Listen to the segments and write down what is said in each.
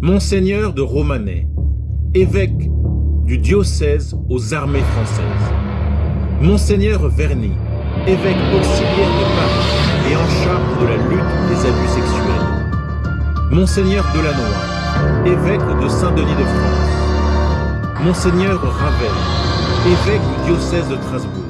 Monseigneur de Romanay, évêque du diocèse aux armées françaises. Monseigneur Verny, évêque auxiliaire de Paris et en charge de la lutte des abus sexuels. Monseigneur Delannoy, évêque de Saint-Denis de France. Monseigneur Ravel, évêque du diocèse de Strasbourg.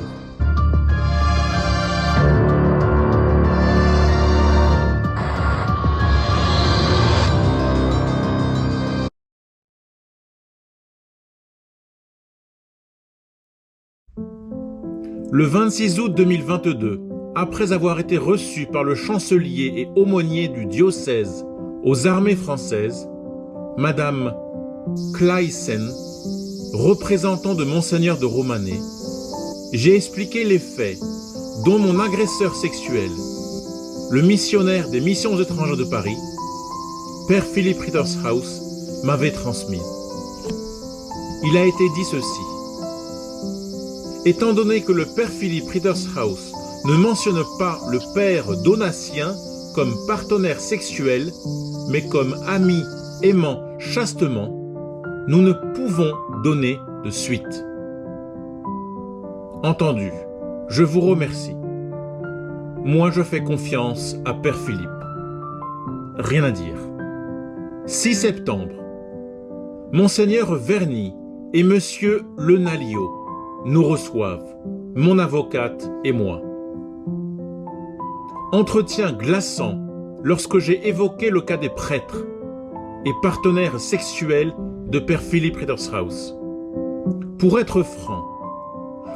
Le 26 août 2022, après avoir été reçu par le chancelier et aumônier du diocèse aux armées françaises, Madame Claisen, représentant de Monseigneur de Romanay, j'ai expliqué les faits dont mon agresseur sexuel, le missionnaire des missions étrangères de Paris, Père Philippe Rittershaus, m'avait transmis. Il a été dit ceci. Étant donné que le Père Philippe Rittershaus ne mentionne pas le Père Donatien comme partenaire sexuel, mais comme ami aimant chastement, nous ne pouvons donner de suite. Entendu, je vous remercie. Moi, je fais confiance à Père Philippe. Rien à dire. 6 septembre. Monseigneur Verny et Monsieur Lenalio nous reçoivent, mon avocate et moi. Entretien glaçant lorsque j'ai évoqué le cas des prêtres et partenaires sexuels de Père Philippe Rittershaus. Pour être franc,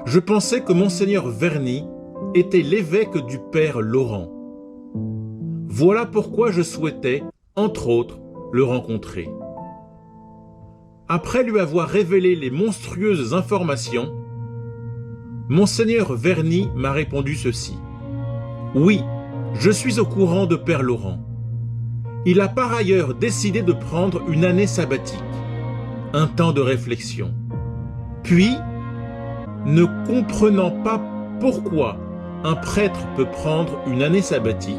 je pensais que Monseigneur Verny était l'évêque du Père Laurent. Voilà pourquoi je souhaitais, entre autres, le rencontrer. Après lui avoir révélé les monstrueuses informations, Monseigneur Verny m'a répondu ceci. Oui, je suis au courant de Père Laurent. Il a par ailleurs décidé de prendre une année sabbatique, un temps de réflexion. Puis, ne comprenant pas pourquoi un prêtre peut prendre une année sabbatique.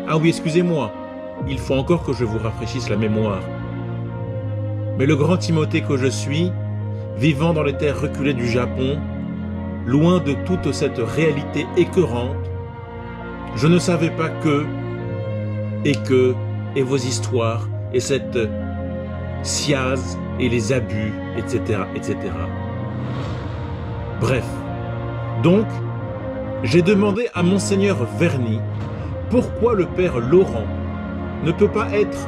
Ah oui, excusez-moi, il faut encore que je vous rafraîchisse la mémoire. Mais le grand Timothée que je suis, vivant dans les terres reculées du Japon, loin de toute cette réalité écœurante, je ne savais pas et vos histoires, et cette sciase, et les abus, etc., etc. Bref, donc, j'ai demandé à Monseigneur Verny pourquoi le Père Laurent ne peut pas être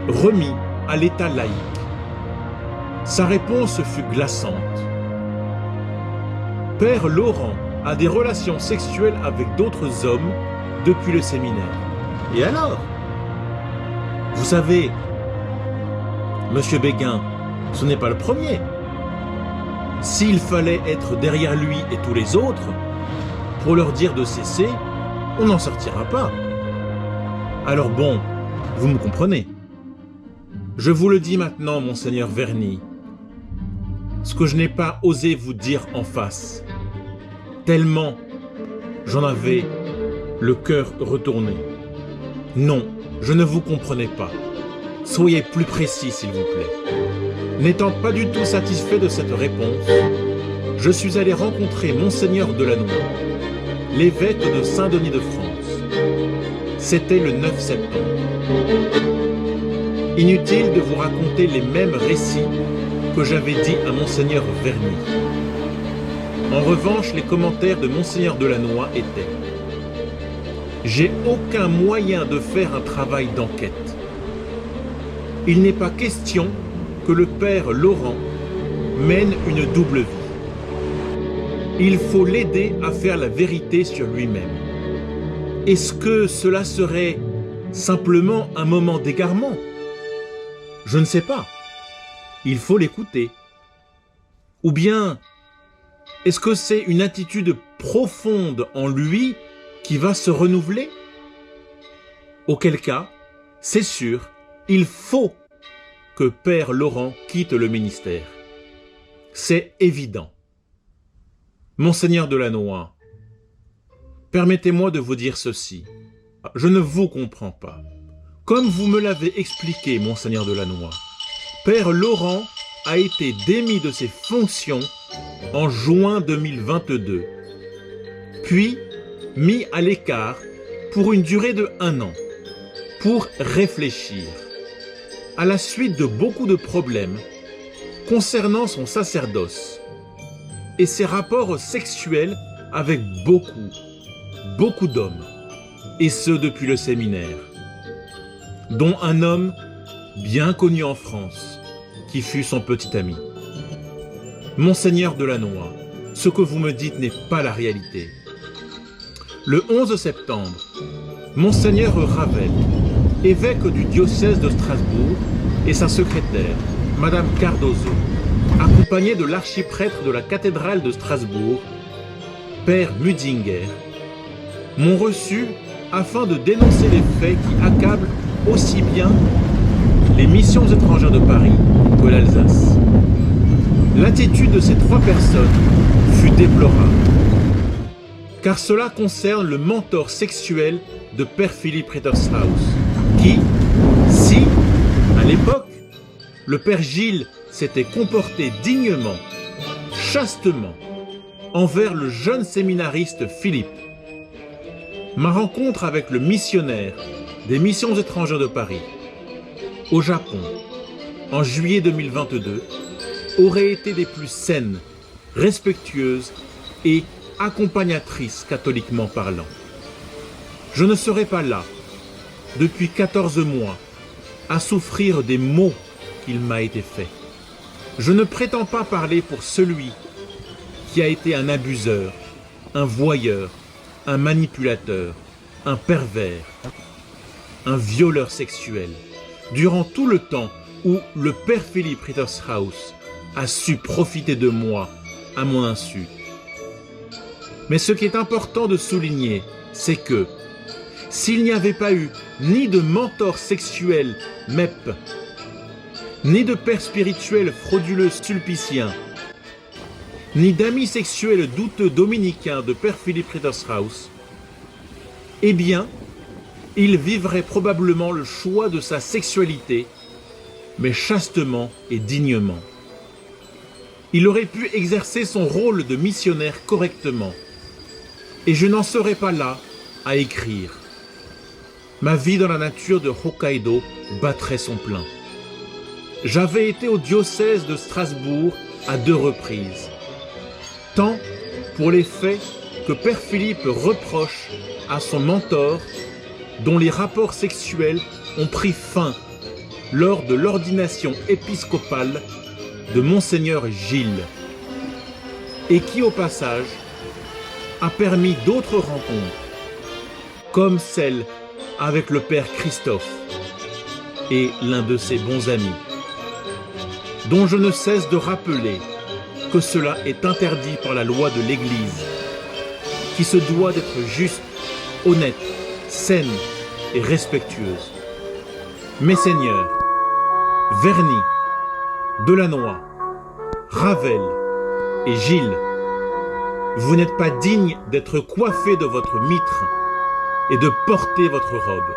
remis à l'état laïque. Sa réponse fut glaçante. Père Laurent a des relations sexuelles avec d'autres hommes depuis le séminaire. Et alors? Vous savez, Monsieur Béguin, ce n'est pas le premier. S'il fallait être derrière lui et tous les autres, pour leur dire de cesser, on n'en sortira pas. Alors bon, vous me comprenez. Je vous le dis maintenant, Monseigneur Verny, ce que je n'ai pas osé vous dire en face, tellement j'en avais le cœur retourné. Non, je ne vous comprenais pas. Soyez plus précis, s'il vous plaît. N'étant pas du tout satisfait de cette réponse, je suis allé rencontrer Monseigneur Delannoy, l'évêque de Saint-Denis de France. C'était le 9 septembre. Inutile de vous raconter les mêmes récits que j'avais dit à Monseigneur Verny. En revanche, les commentaires de Monseigneur Delannoy étaient « J'ai aucun moyen de faire un travail d'enquête. Il n'est pas question que le Père Laurent mène une double vie. Il faut l'aider à faire la vérité sur lui-même. Est-ce que cela serait simplement un moment d'égarement? Je ne sais pas. Il faut l'écouter. Ou bien, est-ce que c'est une attitude profonde en lui qui va se renouveler? Auquel cas, c'est sûr, il faut que Père Laurent quitte le ministère. C'est évident. Monseigneur Delannoy, permettez-moi de vous dire ceci. Je ne vous comprends pas. Comme vous me l'avez expliqué, monseigneur Delannoy, Père Laurent a été démis de ses fonctions en juin 2022, puis mis à l'écart pour une durée de 1 an, pour réfléchir, à la suite de beaucoup de problèmes concernant son sacerdoce et ses rapports sexuels avec beaucoup d'hommes, et ce depuis le séminaire, dont un homme bien connu en France, qui fut son petit ami. Monseigneur Delannoy, ce que vous me dites n'est pas la réalité. Le 11 septembre, Monseigneur Ravel, évêque du diocèse de Strasbourg, et sa secrétaire, Madame Cardozo, accompagnée de l'archiprêtre de la cathédrale de Strasbourg, Père Mudinger, m'ont reçu afin de dénoncer les faits qui accablent aussi bien les missions étrangères de Paris que l'Alsace. L'attitude de ces 3 personnes fut déplorable, car cela concerne le mentor sexuel de Père Philippe Rittershaus, qui, si, à l'époque, le Père Gilles s'était comporté dignement, chastement, envers le jeune séminariste Philippe, ma rencontre avec le missionnaire des missions étrangères de Paris, au Japon, en juillet 2022, aurait été des plus saines, respectueuses et accompagnatrices catholiquement parlant. Je ne serai pas là, depuis 14 mois, à souffrir des maux qu'il m'a été fait. Je ne prétends pas parler pour celui qui a été un abuseur, un voyeur, un manipulateur, un pervers, un violeur sexuel, durant tout le temps où le Père Philippe Rittershaus a su profiter de moi à mon insu. Mais ce qui est important de souligner, c'est que s'il n'y avait pas eu ni de mentor sexuel MEP, ni de père spirituel frauduleux sulpicien, ni d'amis sexuels douteux dominicains de Père Philippe Rittershaus, eh bien, il vivrait probablement le choix de sa sexualité, mais chastement et dignement. Il aurait pu exercer son rôle de missionnaire correctement, et je n'en serais pas là à écrire. Ma vie dans la nature de Hokkaido battrait son plein. J'avais été au diocèse de Strasbourg à 2 reprises, tant pour les faits que Père Philippe reproche à son mentor, dont les rapports sexuels ont pris fin lors de l'ordination épiscopale de Monseigneur Gilles, et qui au passage a permis d'autres rencontres, comme celle avec le Père Christophe et l'un de ses bons amis, dont je ne cesse de rappeler que cela est interdit par la loi de l'Église, qui se doit d'être juste, honnête, saine et respectueuse. Messeigneurs, Verny, Delannoy, Ravel et Gilles, vous n'êtes pas dignes d'être coiffés de votre mitre et de porter votre robe.